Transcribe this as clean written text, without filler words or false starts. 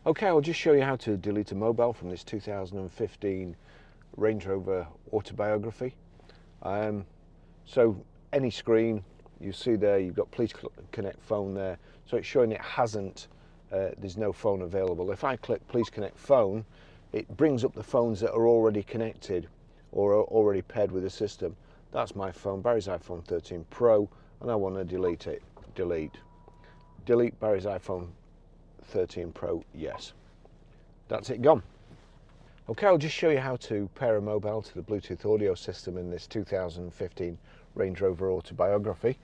Okay, I'll just show you how to delete a mobile from this 2015 Range Rover Autobiography. So any screen you see there, you've got Please Connect Phone there, so it's showing it hasn't, there's no phone available. If I click Please Connect Phone, it brings up the phones that are already connected or are already paired with the system. That's my phone, Barry's iPhone 13 Pro, and I want to delete it. Delete Barry's iPhone 13 Pro, yes. That's it, gone. Okay, I'll just show you how to pair a mobile to the Bluetooth audio system in this 2015 Range Rover Autobiography.